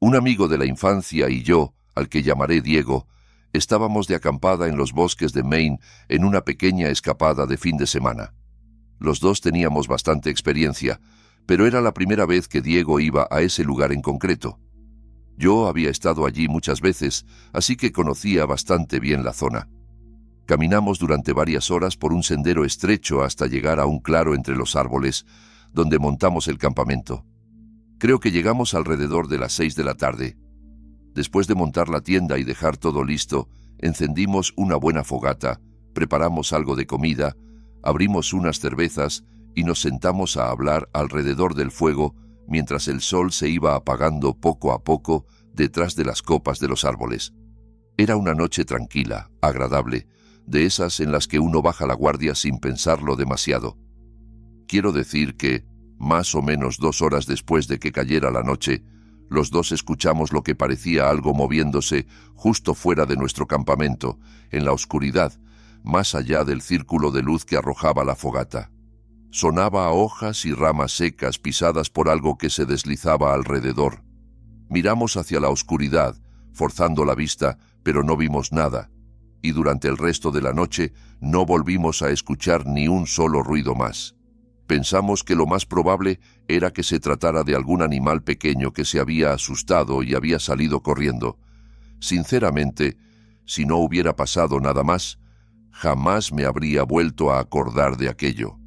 Un amigo de la infancia y yo, al que llamaré Diego, estábamos de acampada en los bosques de Maine en una pequeña escapada de fin de semana. Los dos teníamos bastante experiencia, pero era la primera vez que Diego iba a ese lugar en concreto. Yo había estado allí muchas veces, así que conocía bastante bien la zona. Caminamos durante varias horas por un sendero estrecho hasta llegar a un claro entre los árboles, donde montamos el campamento. Creo que llegamos alrededor de las 6 de la tarde. Después de montar la tienda y dejar todo listo, encendimos una buena fogata, preparamos algo de comida, abrimos unas cervezas y nos sentamos a hablar alrededor del fuego mientras el sol se iba apagando poco a poco detrás de las copas de los árboles. Era una noche tranquila, agradable, de esas en las que uno baja la guardia sin pensarlo demasiado. Quiero decir que, más o menos 2 horas después de que cayera la noche, los dos escuchamos lo que parecía algo moviéndose justo fuera de nuestro campamento, en la oscuridad, más allá del círculo de luz que arrojaba la fogata. Sonaba a hojas y ramas secas pisadas por algo que se deslizaba alrededor. Miramos hacia la oscuridad, forzando la vista, pero no vimos nada, y durante el resto de la noche no volvimos a escuchar ni un solo ruido más. Pensamos que lo más probable era que se tratara de algún animal pequeño que se había asustado y había salido corriendo. Sinceramente, si no hubiera pasado nada más, jamás me habría vuelto a acordar de aquello.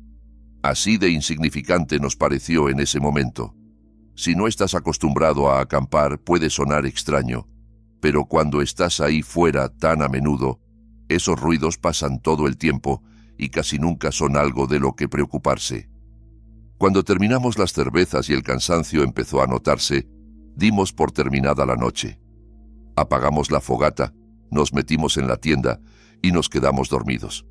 Así de insignificante nos pareció en ese momento. Si no estás acostumbrado a acampar, puede sonar extraño, pero cuando estás ahí fuera tan a menudo, esos ruidos pasan todo el tiempo y casi nunca son algo de lo que preocuparse. Cuando terminamos las cervezas y el cansancio empezó a notarse, dimos por terminada la noche. Apagamos la fogata, nos metimos en la tienda y nos quedamos dormidos.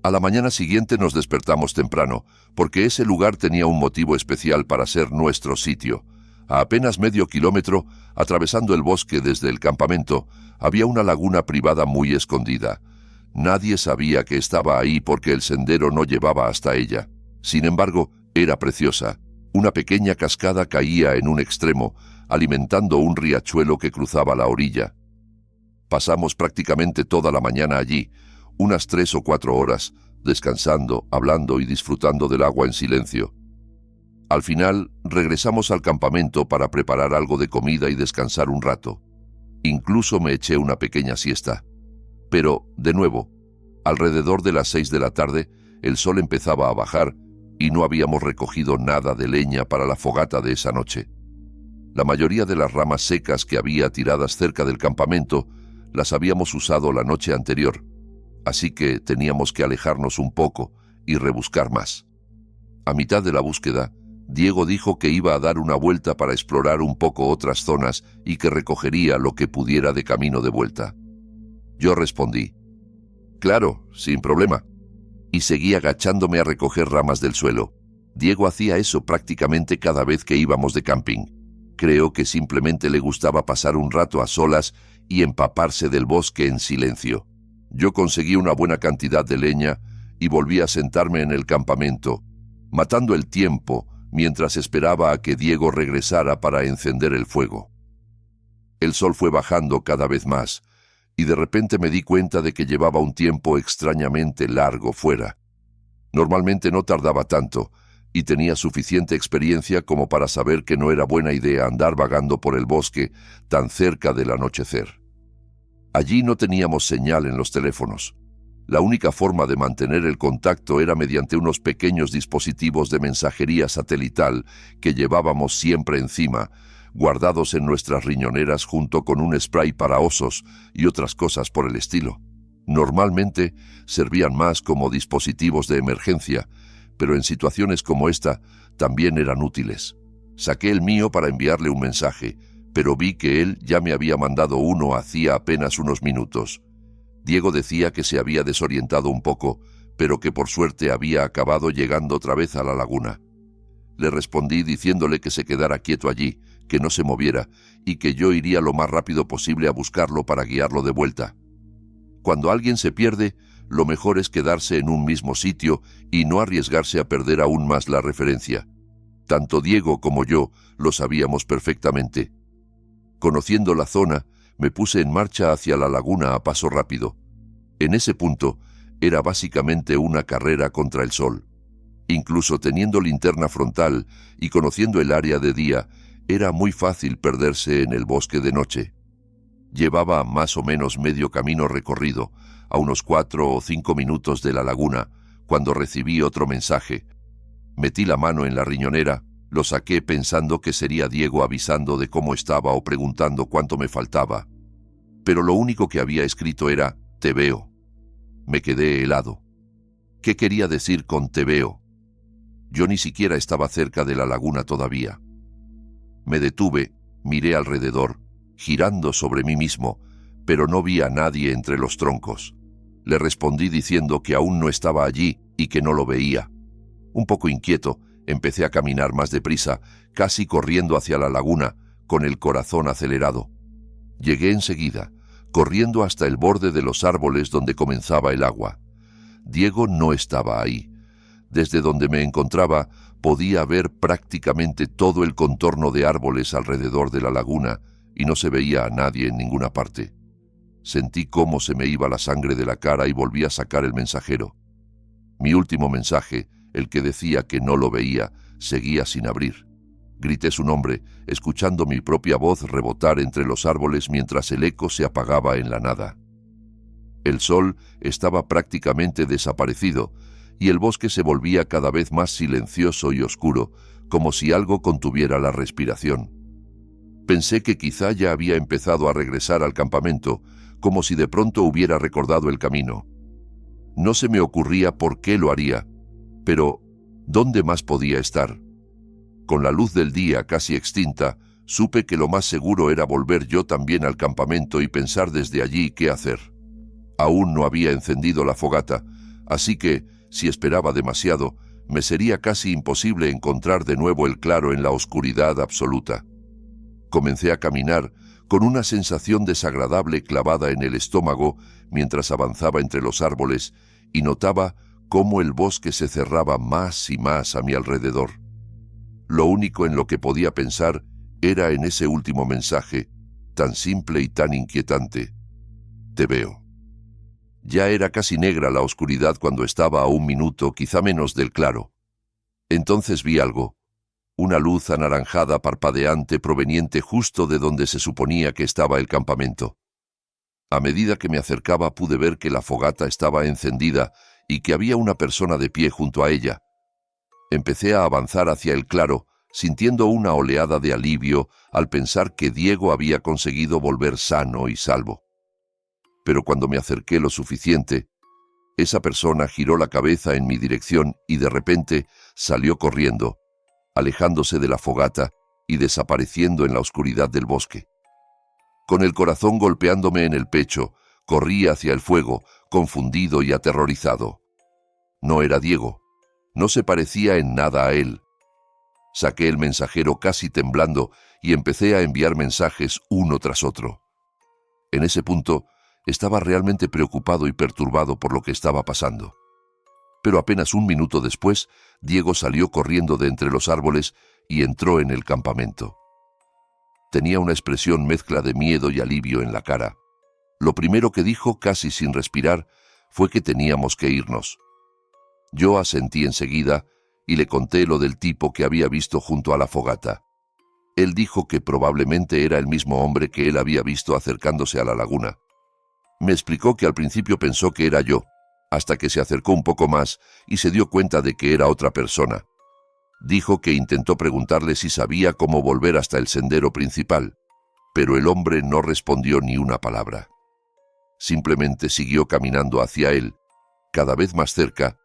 A la mañana siguiente nos despertamos temprano, porque ese lugar tenía un motivo especial para ser nuestro sitio. A apenas medio kilómetro, atravesando el bosque desde el campamento, había una laguna privada muy escondida. Nadie sabía que estaba ahí porque el sendero no llevaba hasta ella. Sin embargo, era preciosa. Una pequeña cascada caía en un extremo, alimentando un riachuelo que cruzaba la orilla. Pasamos prácticamente toda la mañana allí, unas 3 o 4 horas, descansando, hablando y disfrutando del agua en silencio. Al final, regresamos al campamento para preparar algo de comida y descansar un rato. Incluso me eché una pequeña siesta. Pero, de nuevo, alrededor de las 6 de la tarde, el sol empezaba a bajar y no habíamos recogido nada de leña para la fogata de esa noche. La mayoría de las ramas secas que había tiradas cerca del campamento las habíamos usado la noche anterior, así que teníamos que alejarnos un poco y rebuscar más. A mitad de la búsqueda, Diego dijo que iba a dar una vuelta para explorar un poco otras zonas y que recogería lo que pudiera de camino de vuelta. Yo respondí, «Claro, sin problema», y seguí agachándome a recoger ramas del suelo. Diego hacía eso prácticamente cada vez que íbamos de camping. Creo que simplemente le gustaba pasar un rato a solas y empaparse del bosque en silencio. Yo conseguí una buena cantidad de leña y volví a sentarme en el campamento, matando el tiempo mientras esperaba a que Diego regresara para encender el fuego. El sol fue bajando cada vez más, y de repente me di cuenta de que llevaba un tiempo extrañamente largo fuera. Normalmente no tardaba tanto, y tenía suficiente experiencia como para saber que no era buena idea andar vagando por el bosque tan cerca del anochecer. Allí no teníamos señal en los teléfonos. La única forma de mantener el contacto era mediante unos pequeños dispositivos de mensajería satelital que llevábamos siempre encima, guardados en nuestras riñoneras junto con un spray para osos y otras cosas por el estilo. Normalmente servían más como dispositivos de emergencia, pero en situaciones como esta también eran útiles. Saqué el mío para enviarle un mensaje, pero vi que él ya me había mandado uno hacía apenas unos minutos. Diego decía que se había desorientado un poco, pero que por suerte había acabado llegando otra vez a la laguna. Le respondí diciéndole que se quedara quieto allí, que no se moviera, y que yo iría lo más rápido posible a buscarlo para guiarlo de vuelta. Cuando alguien se pierde, lo mejor es quedarse en un mismo sitio y no arriesgarse a perder aún más la referencia. Tanto Diego como yo lo sabíamos perfectamente. Conociendo la zona, me puse en marcha hacia la laguna a paso rápido. En ese punto, era básicamente una carrera contra el sol. Incluso teniendo linterna frontal y conociendo el área de día, era muy fácil perderse en el bosque de noche. Llevaba más o menos medio camino recorrido, a unos 4 o 5 minutos de la laguna, cuando recibí otro mensaje. Metí la mano en la riñonera, lo saqué pensando que sería Diego avisando de cómo estaba o preguntando cuánto me faltaba. Pero lo único que había escrito era «Te veo». Me quedé helado. ¿Qué quería decir con «te veo»? Yo ni siquiera estaba cerca de la laguna todavía. Me detuve, miré alrededor, girando sobre mí mismo, pero no vi a nadie entre los troncos. Le respondí diciendo que aún no estaba allí y que no lo veía. Un poco inquieto, empecé a caminar más deprisa, casi corriendo hacia la laguna, con el corazón acelerado. Llegué enseguida, corriendo hasta el borde de los árboles donde comenzaba el agua. Diego no estaba ahí. Desde donde me encontraba, podía ver prácticamente todo el contorno de árboles alrededor de la laguna y no se veía a nadie en ninguna parte. Sentí cómo se me iba la sangre de la cara y volví a sacar el mensajero. Mi último mensaje, el que decía que no lo veía, seguía sin abrir. Grité su nombre, escuchando mi propia voz rebotar entre los árboles mientras el eco se apagaba en la nada. El sol estaba prácticamente desaparecido y el bosque se volvía cada vez más silencioso y oscuro, como si algo contuviera la respiración. Pensé que quizá ya había empezado a regresar al campamento, como si de pronto hubiera recordado el camino. No se me ocurría por qué lo haría, pero ¿dónde más podía estar? Con la luz del día casi extinta, supe que lo más seguro era volver yo también al campamento y pensar desde allí qué hacer. Aún no había encendido la fogata, así que, si esperaba demasiado, me sería casi imposible encontrar de nuevo el claro en la oscuridad absoluta. Comencé a caminar con una sensación desagradable clavada en el estómago mientras avanzaba entre los árboles y notaba cómo el bosque se cerraba más y más a mi alrededor. Lo único en lo que podía pensar era en ese último mensaje, tan simple y tan inquietante. Te veo. Ya era casi negra la oscuridad cuando estaba a 1 minuto, quizá menos del claro. Entonces vi algo, una luz anaranjada parpadeante proveniente justo de donde se suponía que estaba el campamento. A medida que me acercaba pude ver que la fogata estaba encendida y que había una persona de pie junto a ella. Empecé a avanzar hacia el claro, sintiendo una oleada de alivio al pensar que Diego había conseguido volver sano y salvo. Pero cuando me acerqué lo suficiente, esa persona giró la cabeza en mi dirección y de repente salió corriendo, alejándose de la fogata y desapareciendo en la oscuridad del bosque. Con el corazón golpeándome en el pecho, corrí hacia el fuego, confundido y aterrorizado. No era Diego. No se parecía en nada a él. Saqué el mensajero casi temblando y empecé a enviar mensajes uno tras otro. En ese punto, estaba realmente preocupado y perturbado por lo que estaba pasando. Pero apenas 1 minuto después, Diego salió corriendo de entre los árboles y entró en el campamento. Tenía una expresión mezcla de miedo y alivio en la cara. Lo primero que dijo, casi sin respirar, fue que teníamos que irnos. Yo asentí enseguida y le conté lo del tipo que había visto junto a la fogata. Él dijo que probablemente era el mismo hombre que él había visto acercándose a la laguna. Me explicó que al principio pensó que era yo, hasta que se acercó un poco más y se dio cuenta de que era otra persona. Dijo que intentó preguntarle si sabía cómo volver hasta el sendero principal, pero el hombre no respondió ni una palabra. Simplemente siguió caminando hacia él, cada vez más cerca,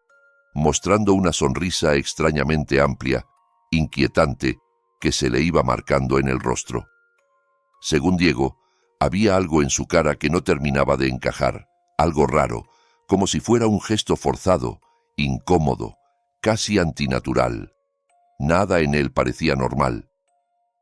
mostrando una sonrisa extrañamente amplia, inquietante, que se le iba marcando en el rostro. Según Diego, había algo en su cara que no terminaba de encajar, algo raro, como si fuera un gesto forzado, incómodo, casi antinatural. Nada en él parecía normal.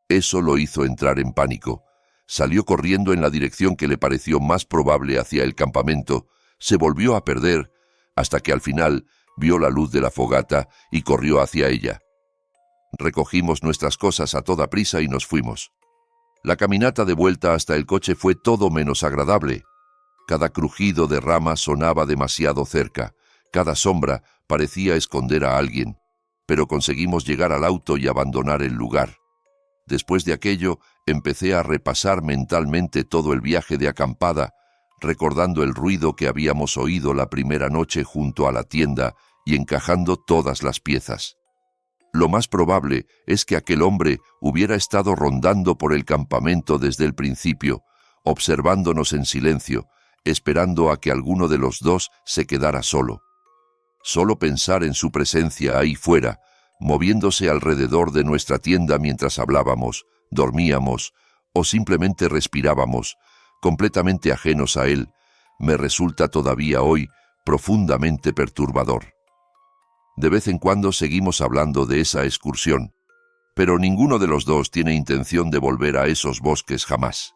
Eso lo hizo entrar en pánico. Salió corriendo en la dirección que le pareció más probable hacia el campamento, se volvió a perder, hasta que al final vio la luz de la fogata y corrió hacia ella. Recogimos nuestras cosas a toda prisa y nos fuimos. La caminata de vuelta hasta el coche fue todo menos agradable. Cada crujido de ramas sonaba demasiado cerca, cada sombra parecía esconder a alguien, pero conseguimos llegar al auto y abandonar el lugar. Después de aquello, empecé a repasar mentalmente todo el viaje de acampada, recordando el ruido que habíamos oído la primera noche junto a la tienda y encajando todas las piezas. Lo más probable es que aquel hombre hubiera estado rondando por el campamento desde el principio, observándonos en silencio, esperando a que alguno de los dos se quedara solo. Solo pensar en su presencia ahí fuera, moviéndose alrededor de nuestra tienda mientras hablábamos, dormíamos o simplemente respirábamos, completamente ajenos a él, me resulta todavía hoy profundamente perturbador. De vez en cuando seguimos hablando de esa excursión, pero ninguno de los dos tiene intención de volver a esos bosques jamás.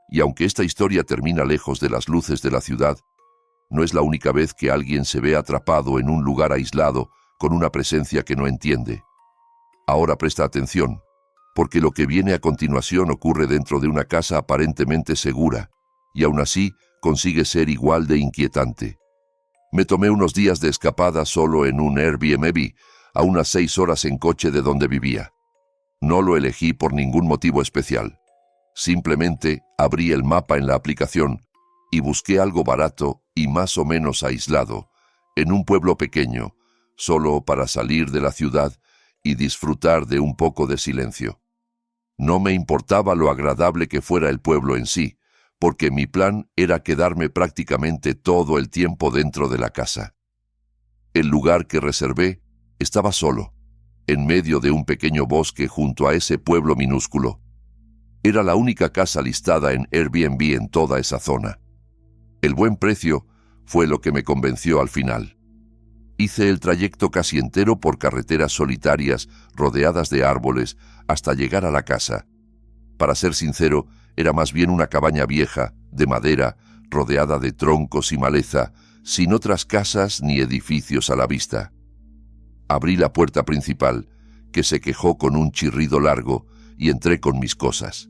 Y aunque esta historia termina lejos de las luces de la ciudad, no es la única vez que alguien se ve atrapado en un lugar aislado con una presencia que no entiende. Ahora presta atención, porque lo que viene a continuación ocurre dentro de una casa aparentemente segura, y aún así consigue ser igual de inquietante. Me tomé unos días de escapada solo en un Airbnb, a unas 6 horas en coche de donde vivía. No lo elegí por ningún motivo especial. Simplemente abrí el mapa en la aplicación y busqué algo barato y más o menos aislado, en un pueblo pequeño, solo para salir de la ciudad y disfrutar de un poco de silencio. No me importaba lo agradable que fuera el pueblo en sí, porque mi plan era quedarme prácticamente todo el tiempo dentro de la casa. El lugar que reservé estaba solo, en medio de un pequeño bosque junto a ese pueblo minúsculo. Era la única casa listada en Airbnb en toda esa zona. El buen precio fue lo que me convenció al final. Hice el trayecto casi entero por carreteras solitarias rodeadas de árboles hasta llegar a la casa. Para ser sincero, era más bien una cabaña vieja, de madera, rodeada de troncos y maleza, sin otras casas ni edificios a la vista. Abrí la puerta principal, que se quejó con un chirrido largo, y entré con mis cosas.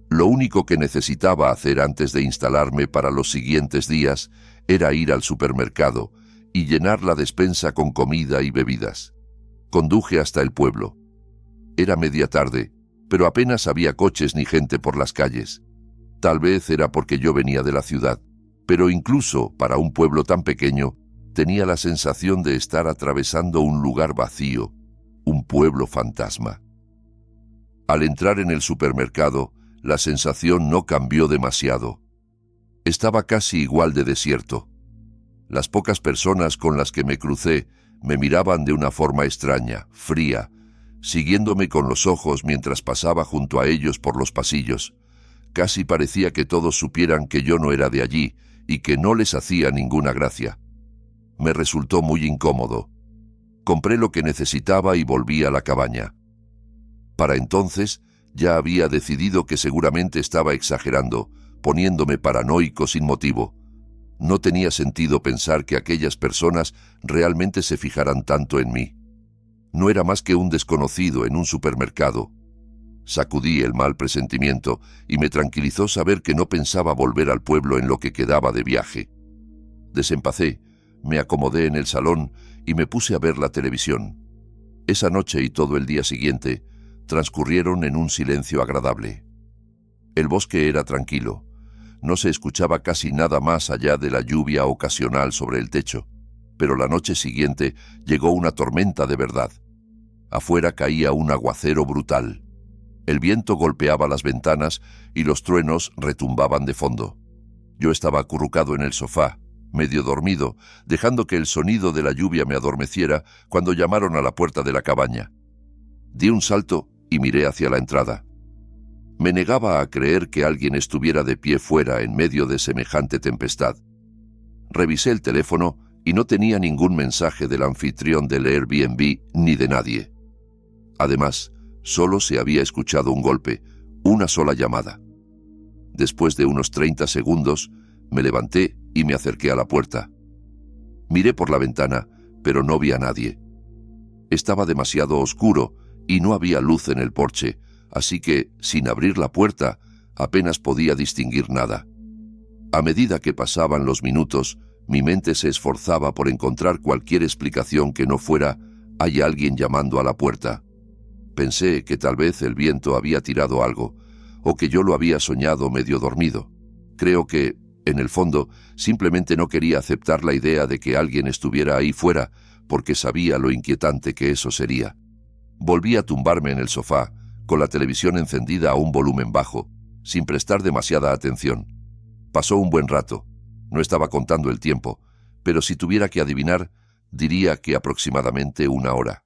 Lo único que necesitaba hacer antes de instalarme para los siguientes días era ir al supermercado y llenar la despensa con comida y bebidas. Conduje hasta el pueblo. Era media tarde, pero apenas había coches ni gente por las calles. Tal vez era porque yo venía de la ciudad, pero incluso para un pueblo tan pequeño, tenía la sensación de estar atravesando un lugar vacío, un pueblo fantasma. Al entrar en el supermercado, la sensación no cambió demasiado. Estaba casi igual de desierto. Las pocas personas con las que me crucé me miraban de una forma extraña, fría, siguiéndome con los ojos mientras pasaba junto a ellos por los pasillos. Casi parecía que todos supieran que yo no era de allí y que no les hacía ninguna gracia. Me resultó muy incómodo. Compré lo que necesitaba y volví a la cabaña. Para entonces, ya había decidido que seguramente estaba exagerando, poniéndome paranoico sin motivo. No tenía sentido pensar que aquellas personas realmente se fijaran tanto en mí. No era más que un desconocido en un supermercado. Sacudí el mal presentimiento y me tranquilizó saber que no pensaba volver al pueblo en lo que quedaba de viaje. Desempacé, me acomodé en el salón y me puse a ver la televisión. Esa noche y todo el día siguiente transcurrieron en un silencio agradable. El bosque era tranquilo. No se escuchaba casi nada más allá de la lluvia ocasional sobre el techo, pero la noche siguiente llegó una tormenta de verdad. Afuera caía un aguacero brutal. El viento golpeaba las ventanas y los truenos retumbaban de fondo. Yo estaba acurrucado en el sofá, medio dormido, dejando que el sonido de la lluvia me adormeciera cuando llamaron a la puerta de la cabaña. Di un salto y miré hacia la entrada. Me negaba a creer que alguien estuviera de pie fuera en medio de semejante tempestad. Revisé el teléfono y no tenía ningún mensaje del anfitrión del Airbnb ni de nadie. Además, solo se había escuchado un golpe, una sola llamada. Después de unos 30 segundos, me levanté y me acerqué a la puerta. Miré por la ventana, pero no vi a nadie. Estaba demasiado oscuro y no había luz en el porche, así que, sin abrir la puerta, apenas podía distinguir nada. A medida que pasaban los minutos, mi mente se esforzaba por encontrar cualquier explicación que no fuera «hay alguien llamando a la puerta». Pensé que tal vez el viento había tirado algo, o que yo lo había soñado medio dormido. Creo que, en el fondo, simplemente no quería aceptar la idea de que alguien estuviera ahí fuera, porque sabía lo inquietante que eso sería. Volví a tumbarme en el sofá, con la televisión encendida a un volumen bajo, sin prestar demasiada atención. Pasó un buen rato. No estaba contando el tiempo, pero si tuviera que adivinar, diría que aproximadamente 1 hora.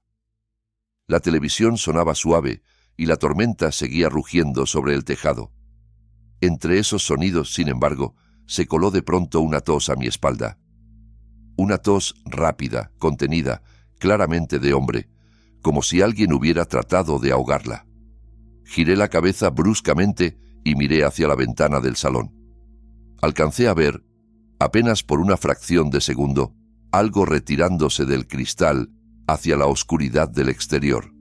La televisión sonaba suave y la tormenta seguía rugiendo sobre el tejado. Entre esos sonidos, sin embargo, se coló de pronto una tos a mi espalda. Una tos rápida, contenida, claramente de hombre, como si alguien hubiera tratado de ahogarla. Giré la cabeza bruscamente y miré hacia la ventana del salón. Alcancé a ver, apenas por una fracción de segundo, algo retirándose del cristal hacia la oscuridad del exterior.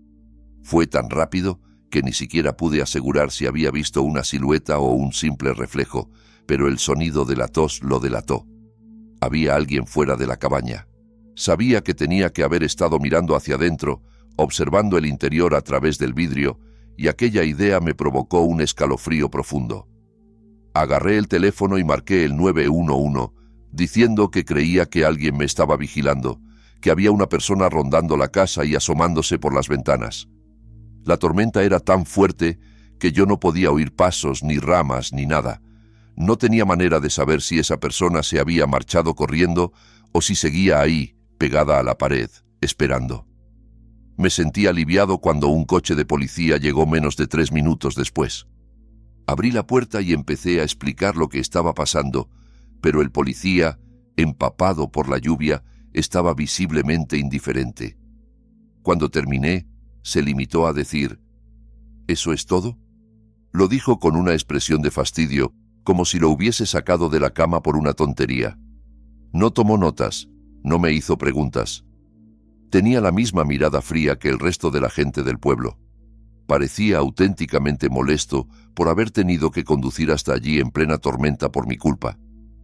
Fue tan rápido que ni siquiera pude asegurar si había visto una silueta o un simple reflejo, pero el sonido de la tos lo delató. Había alguien fuera de la cabaña. Sabía que tenía que haber estado mirando hacia adentro, observando el interior a través del vidrio, y aquella idea me provocó un escalofrío profundo. Agarré el teléfono y marqué el 911, diciendo que creía que alguien me estaba vigilando, que había una persona rondando la casa y asomándose por las ventanas. La tormenta era tan fuerte que yo no podía oír pasos, ni ramas, ni nada. No tenía manera de saber si esa persona se había marchado corriendo o si seguía ahí, pegada a la pared, esperando. Me sentí aliviado cuando un coche de policía llegó menos de 3 minutos después. Abrí la puerta y empecé a explicar lo que estaba pasando, pero el policía, empapado por la lluvia, estaba visiblemente indiferente. Cuando terminé, se limitó a decir, ¿eso es todo? Lo dijo con una expresión de fastidio, como si lo hubiese sacado de la cama por una tontería. No tomó notas, no me hizo preguntas. Tenía la misma mirada fría que el resto de la gente del pueblo. Parecía auténticamente molesto por haber tenido que conducir hasta allí en plena tormenta por mi culpa.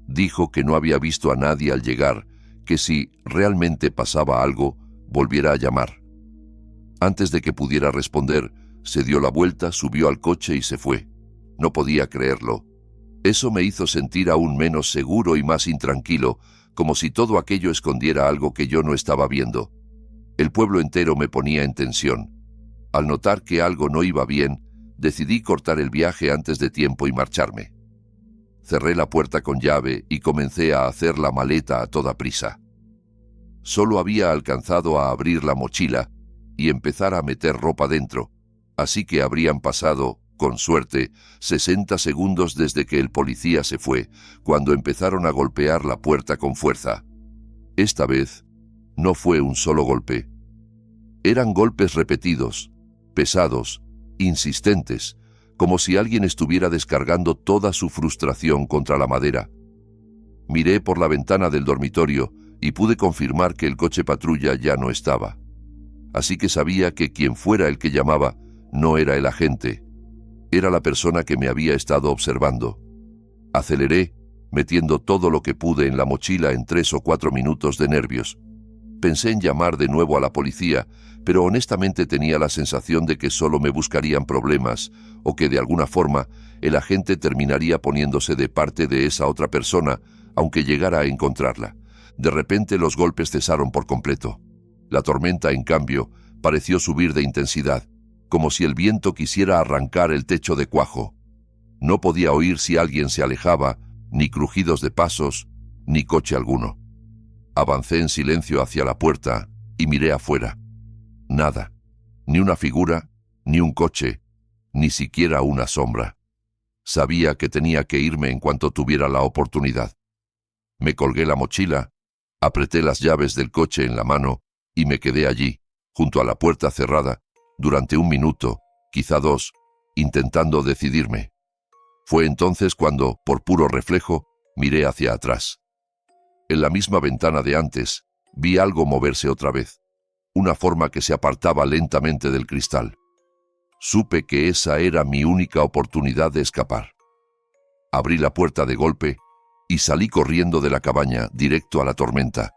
Dijo que no había visto a nadie al llegar, que si realmente pasaba algo, volviera a llamar. Antes de que pudiera responder, se dio la vuelta, subió al coche y se fue. No podía creerlo. Eso me hizo sentir aún menos seguro y más intranquilo, como si todo aquello escondiera algo que yo no estaba viendo. El pueblo entero me ponía en tensión. Al notar que algo no iba bien, decidí cortar el viaje antes de tiempo y marcharme. Cerré la puerta con llave y comencé a hacer la maleta a toda prisa. Solo había alcanzado a abrir la mochila y empezar a meter ropa dentro, así que habrían pasado, con suerte, 60 segundos desde que el policía se fue, cuando empezaron a golpear la puerta con fuerza. Esta vez, no fue un solo golpe. Eran golpes repetidos, pesados, insistentes, como si alguien estuviera descargando toda su frustración contra la madera. Miré por la ventana del dormitorio y pude confirmar que el coche patrulla ya no estaba. Así que sabía que quien fuera el que llamaba no era el agente, era la persona que me había estado observando. Aceleré, metiendo todo lo que pude en la mochila en 3 o 4 minutos de nervios. Pensé en llamar de nuevo a la policía, pero honestamente tenía la sensación de que solo me buscarían problemas o que de alguna forma el agente terminaría poniéndose de parte de esa otra persona, aunque llegara a encontrarla. De repente los golpes cesaron por completo. La tormenta, en cambio, pareció subir de intensidad, como si el viento quisiera arrancar el techo de cuajo. No podía oír si alguien se alejaba, ni crujidos de pasos, ni coche alguno. Avancé en silencio hacia la puerta y miré afuera. Nada, ni una figura, ni un coche, ni siquiera una sombra. Sabía que tenía que irme en cuanto tuviera la oportunidad. Me colgué la mochila, apreté las llaves del coche en la mano y me quedé allí, junto a la puerta cerrada, durante 1 minuto, quizá 2, intentando decidirme. Fue entonces cuando, por puro reflejo, miré hacia atrás. En la misma ventana de antes, vi algo moverse otra vez, una forma que se apartaba lentamente del cristal. supe que esa era mi única oportunidad de escapar. Abrí la puerta de golpe y salí corriendo de la cabaña directo a la tormenta.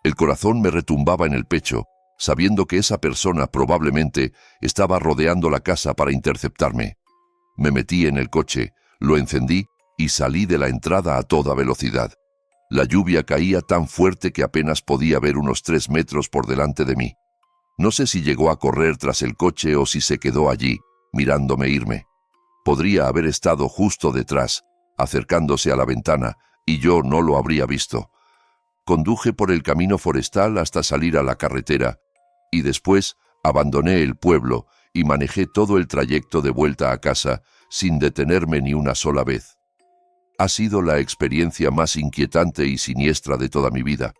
El corazón me retumbaba en el pecho, sabiendo que esa persona probablemente estaba rodeando la casa para interceptarme. Me metí en el coche, lo encendí y salí de la entrada a toda velocidad. La lluvia caía tan fuerte que apenas podía ver unos 3 metros por delante de mí. No sé si llegó a correr tras el coche o si se quedó allí, mirándome irme. Podría haber estado justo detrás, acercándose a la ventana, y yo no lo habría visto. Conduje por el camino forestal hasta salir a la carretera, y después abandoné el pueblo y manejé todo el trayecto de vuelta a casa sin detenerme ni una sola vez. Ha sido la experiencia más inquietante y siniestra de toda mi vida.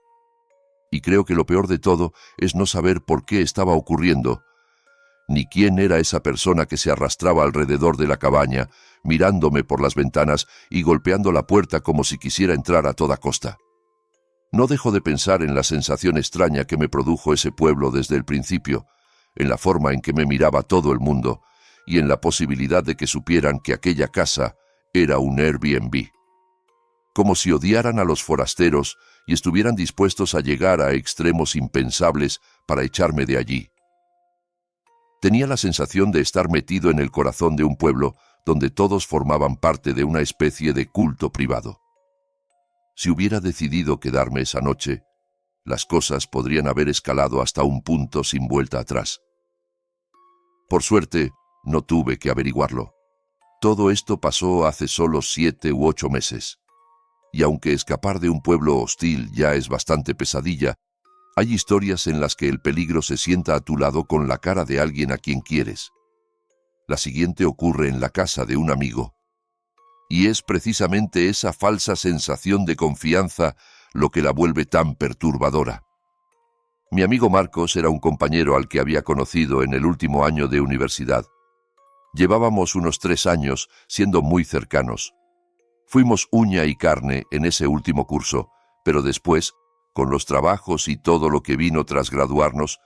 Y creo que lo peor de todo es no saber por qué estaba ocurriendo, ni quién era esa persona que se arrastraba alrededor de la cabaña, mirándome por las ventanas y golpeando la puerta como si quisiera entrar a toda costa. No dejo de pensar en la sensación extraña que me produjo ese pueblo desde el principio, en la forma en que me miraba todo el mundo y en la posibilidad de que supieran que aquella casa era un Airbnb. Como si odiaran a los forasteros y estuvieran dispuestos a llegar a extremos impensables para echarme de allí. Tenía la sensación de estar metido en el corazón de un pueblo donde todos formaban parte de una especie de culto privado. Si hubiera decidido quedarme esa noche, las cosas podrían haber escalado hasta un punto sin vuelta atrás. Por suerte, no tuve que averiguarlo. Todo esto pasó hace solo 7 u 8 meses. Y aunque escapar de un pueblo hostil ya es bastante pesadilla, hay historias en las que el peligro se sienta a tu lado con la cara de alguien a quien quieres. La siguiente ocurre en la casa de un amigo. Y es precisamente esa falsa sensación de confianza lo que la vuelve tan perturbadora. Mi amigo Marcos era un compañero al que había conocido en el último año de universidad. Llevábamos unos 3 años siendo muy cercanos. Fuimos uña y carne en ese último curso, pero después, con los trabajos y todo lo que vino tras graduarnos,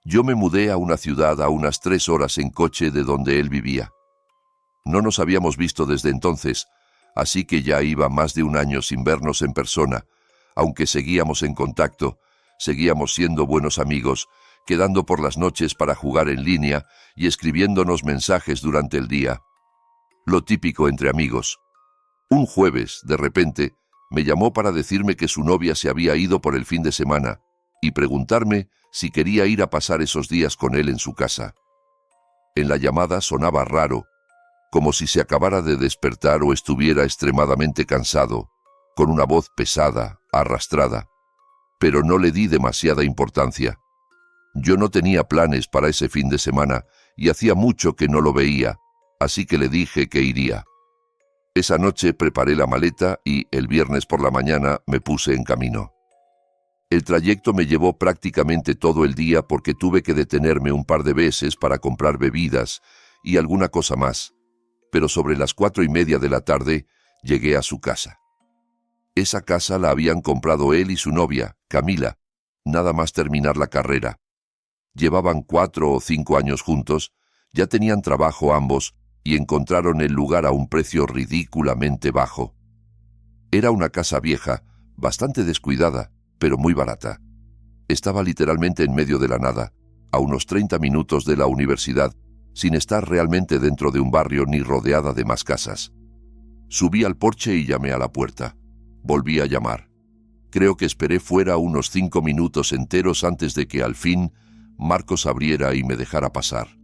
yo me mudé a una ciudad a unas 3 horas en coche de donde él vivía. No nos habíamos visto desde entonces, así que ya iba más de un año sin vernos en persona, aunque seguíamos en contacto, seguíamos siendo buenos amigos, quedando por las noches para jugar en línea y escribiéndonos mensajes durante el día. Lo típico entre amigos. Un jueves, de repente, me llamó para decirme que su novia se había ido por el fin de semana y preguntarme si quería ir a pasar esos días con él en su casa. En la llamada sonaba raro, como si se acabara de despertar o estuviera extremadamente cansado, con una voz pesada, arrastrada. Pero no le di demasiada importancia. Yo no tenía planes para ese fin de semana y hacía mucho que no lo veía, así que le dije que iría. Esa noche preparé la maleta y el viernes por la mañana me puse en camino. El trayecto me llevó prácticamente todo el día porque tuve que detenerme un par de veces para comprar bebidas y alguna cosa más, pero sobre las 4:30 de la tarde llegué a su casa. Esa casa la habían comprado él y su novia, Camila, nada más terminar la carrera. Llevaban 4 o 5 años juntos, ya tenían trabajo ambos y encontraron el lugar a un precio ridículamente bajo. Era una casa vieja, bastante descuidada, pero muy barata. Estaba literalmente en medio de la nada, a unos 30 minutos de la universidad, sin estar realmente dentro de un barrio ni rodeada de más casas. Subí al porche y llamé a la puerta. Volví a llamar. Creo que esperé fuera unos 5 minutos enteros antes de que al fin Marcos abriera y me dejara pasar.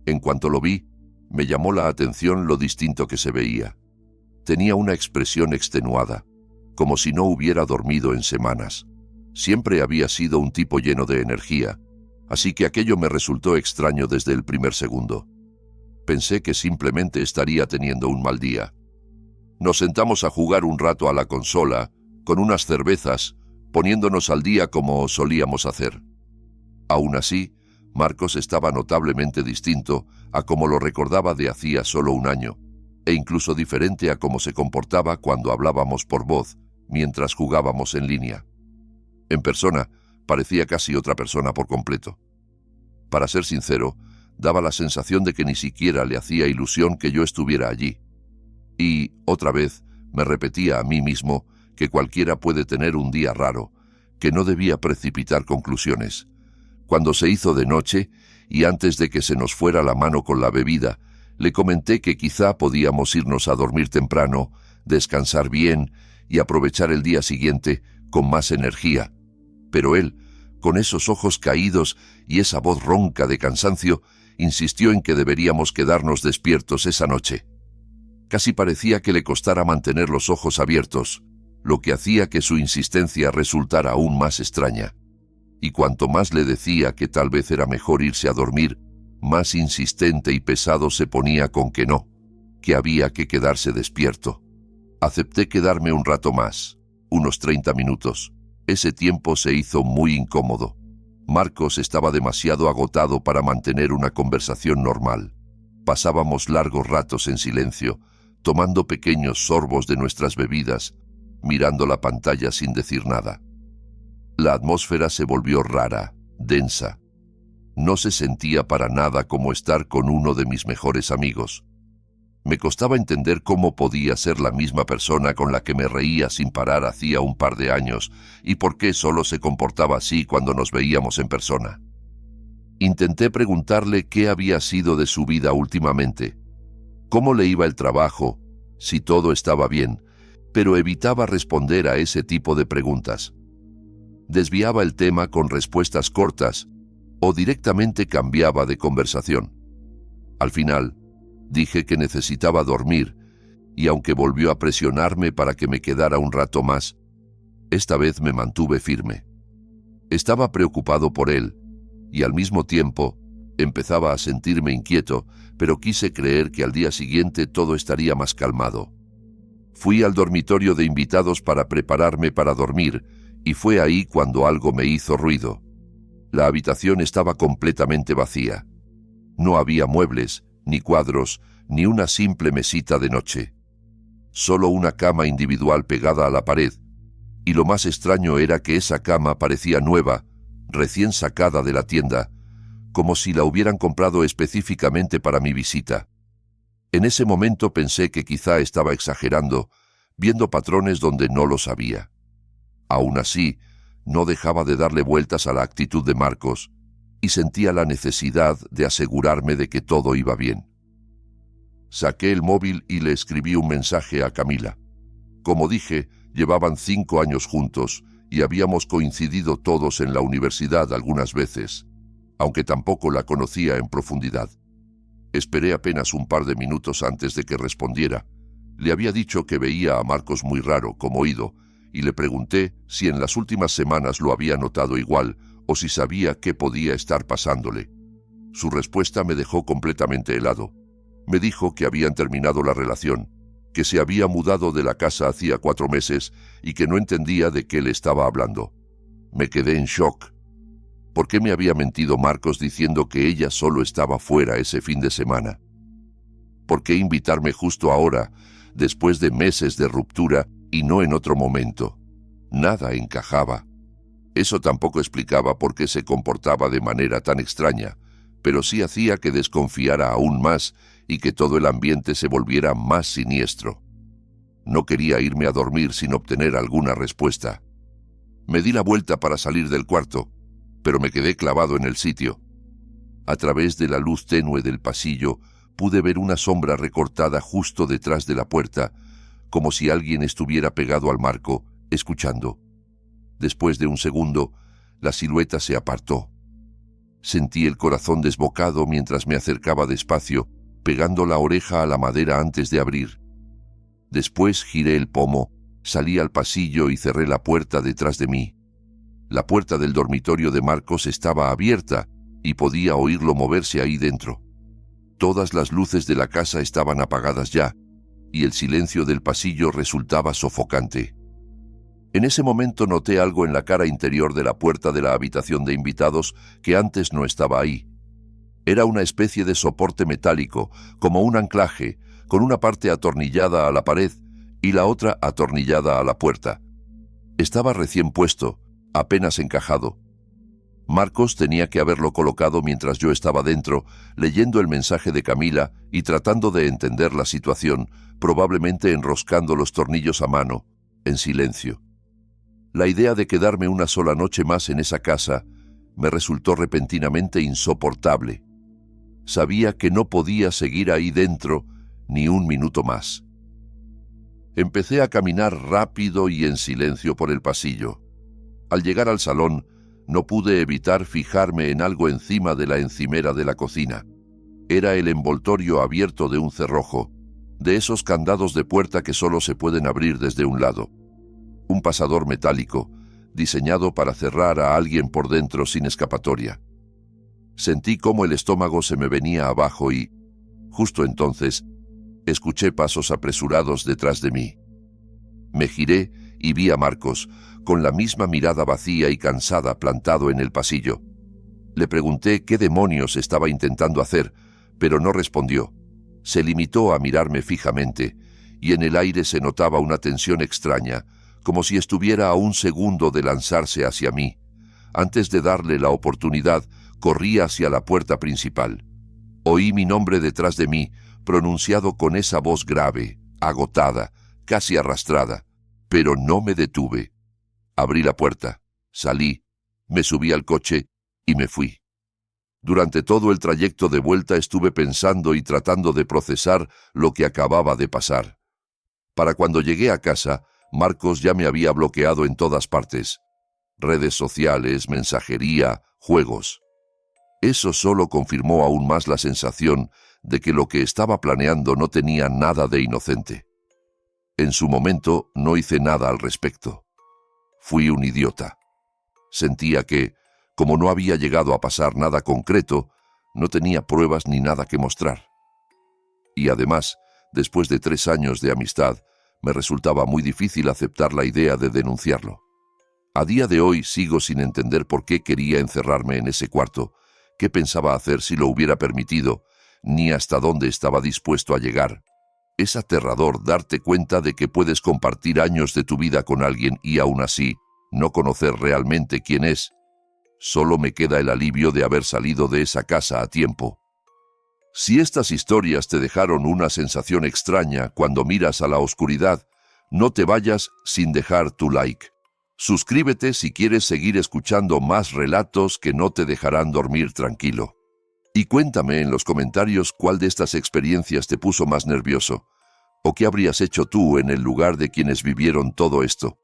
En cuanto lo vi, me llamó la atención lo distinto que se veía. Tenía una expresión extenuada, como si no hubiera dormido en semanas. Siempre había sido un tipo lleno de energía, así que aquello me resultó extraño desde el primer segundo. Pensé que simplemente estaría teniendo un mal día. Nos sentamos a jugar un rato a la consola, con unas cervezas, poniéndonos al día como solíamos hacer. Aún así, Marcos estaba notablemente distinto a como lo recordaba de hacía solo un año, e incluso diferente a cómo se comportaba cuando hablábamos por voz, mientras jugábamos en línea. En persona, parecía casi otra persona por completo. Para ser sincero, Daba la sensación de que ni siquiera le hacía ilusión que yo estuviera allí. Y, otra vez, me repetía a mí mismo que cualquiera puede tener un día raro, que no debía precipitar conclusiones. Cuando se hizo de noche, y antes de que se nos fuera la mano con la bebida, le comenté que quizá podíamos irnos a dormir temprano, descansar bien y aprovechar el día siguiente con más energía. Pero él, con esos ojos caídos y esa voz ronca de cansancio, insistió en que deberíamos quedarnos despiertos esa noche. Casi parecía que le costara mantener los ojos abiertos, lo que hacía que su insistencia resultara aún más extraña. Y cuanto más le decía que tal vez era mejor irse a dormir, más insistente y pesado se ponía con que no, que había que quedarse despierto. Acepté quedarme un rato más, unos 30 minutos. Ese tiempo se hizo muy incómodo. Marcos estaba demasiado agotado para mantener una conversación normal. Pasábamos largos ratos en silencio, tomando pequeños sorbos de nuestras bebidas, mirando la pantalla sin decir nada. La atmósfera se volvió rara, densa. No se sentía para nada como estar con uno de mis mejores amigos. Me costaba entender cómo podía ser la misma persona con la que me reía sin parar hacía un par de años y por qué solo se comportaba así cuando nos veíamos en persona. Intenté preguntarle qué había sido de su vida últimamente, cómo le iba el trabajo, si todo estaba bien, pero evitaba responder a ese tipo de preguntas. Desviaba el tema con respuestas cortas o directamente cambiaba de conversación. Al final, dije que necesitaba dormir y aunque volvió a presionarme para que me quedara un rato más, esta vez me mantuve firme. Estaba preocupado por él y al mismo tiempo empezaba a sentirme inquieto, pero quise creer que al día siguiente todo estaría más calmado. Fui al dormitorio de invitados para prepararme para dormir y fue ahí cuando algo me hizo ruido. La habitación estaba completamente vacía. No había muebles, ni cuadros, ni una simple mesita de noche. Solo una cama individual pegada a la pared, y lo más extraño era que esa cama parecía nueva, recién sacada de la tienda, como si la hubieran comprado específicamente para mi visita. En ese momento pensé que quizá estaba exagerando, viendo patrones donde no los había. Aún así, no dejaba de darle vueltas a la actitud de Marcos, y sentía la necesidad de asegurarme de que todo iba bien. Saqué el móvil y le escribí un mensaje a Camila. Como dije, llevaban 5 años juntos y habíamos coincidido todos en la universidad algunas veces, aunque tampoco la conocía en profundidad. Esperé apenas un par de minutos antes de que respondiera. Le había dicho que veía a Marcos muy raro, como oído, y le pregunté si en las últimas semanas lo había notado igual o si sabía qué podía estar pasándole. Su respuesta me dejó completamente helado. Me dijo que habían terminado la relación, que se había mudado de la casa hacía 4 meses y que no entendía de qué le estaba hablando. Me quedé en shock. ¿Por qué me había mentido Marcos diciendo que ella solo estaba fuera ese fin de semana? ¿Por qué invitarme justo ahora, después de meses de ruptura, y no en otro momento? Nada encajaba. Eso tampoco explicaba por qué se comportaba de manera tan extraña, pero sí hacía que desconfiara aún más y que todo el ambiente se volviera más siniestro. No quería irme a dormir sin obtener alguna respuesta. Me di la vuelta para salir del cuarto, pero me quedé clavado en el sitio. A través de la luz tenue del pasillo pude ver una sombra recortada justo detrás de la puerta, como si alguien estuviera pegado al marco, escuchando. Después de un segundo, la silueta se apartó. Sentí el corazón desbocado mientras me acercaba despacio, pegando la oreja a la madera antes de abrir. Después giré el pomo, salí al pasillo y cerré la puerta detrás de mí. La puerta del dormitorio de Marcos estaba abierta y podía oírlo moverse ahí dentro. Todas las luces de la casa estaban apagadas ya, y el silencio del pasillo resultaba sofocante. En ese momento noté algo en la cara interior de la puerta de la habitación de invitados que antes no estaba ahí. Era una especie de soporte metálico, como un anclaje, con una parte atornillada a la pared y la otra atornillada a la puerta. Estaba recién puesto, apenas encajado. Marcos tenía que haberlo colocado mientras yo estaba dentro, leyendo el mensaje de Camila y tratando de entender la situación, probablemente enroscando los tornillos a mano, en silencio. La idea de quedarme una sola noche más en esa casa me resultó repentinamente insoportable. Sabía que no podía seguir ahí dentro ni un minuto más. Empecé a caminar rápido y en silencio por el pasillo. Al llegar al salón, no pude evitar fijarme en algo encima de la encimera de la cocina. Era el envoltorio abierto de un cerrojo, de esos candados de puerta que solo se pueden abrir desde un lado. Un pasador metálico, diseñado para cerrar a alguien por dentro sin escapatoria. Sentí cómo el estómago se me venía abajo y, justo entonces, escuché pasos apresurados detrás de mí. Me giré y vi a Marcos, con la misma mirada vacía y cansada plantado en el pasillo. Le pregunté qué demonios estaba intentando hacer, pero no respondió. Se limitó a mirarme fijamente, y en el aire se notaba una tensión extraña, como si estuviera a un segundo de lanzarse hacia mí. Antes de darle la oportunidad, corrí hacia la puerta principal. Oí mi nombre detrás de mí, pronunciado con esa voz grave, agotada, casi arrastrada, pero no me detuve. Abrí la puerta, salí, me subí al coche y me fui. Durante todo el trayecto de vuelta estuve pensando y tratando de procesar lo que acababa de pasar. Para cuando llegué a casa, Marcos ya me había bloqueado en todas partes. Redes sociales, mensajería, juegos. Eso solo confirmó aún más la sensación de que lo que estaba planeando no tenía nada de inocente. En su momento no hice nada al respecto. Fui un idiota. Sentía que, como no había llegado a pasar nada concreto, no tenía pruebas ni nada que mostrar. Y además, después de 3 años de amistad, me resultaba muy difícil aceptar la idea de denunciarlo. A día de hoy sigo sin entender por qué quería encerrarme en ese cuarto, qué pensaba hacer si lo hubiera permitido, ni hasta dónde estaba dispuesto a llegar. Es aterrador darte cuenta de que puedes compartir años de tu vida con alguien y aún así no conocer realmente quién es. Solo me queda el alivio de haber salido de esa casa a tiempo. Si estas historias te dejaron una sensación extraña cuando miras a la oscuridad, no te vayas sin dejar tu like. Suscríbete si quieres seguir escuchando más relatos que no te dejarán dormir tranquilo. Y cuéntame en los comentarios cuál de estas experiencias te puso más nervioso, o qué habrías hecho tú en el lugar de quienes vivieron todo esto.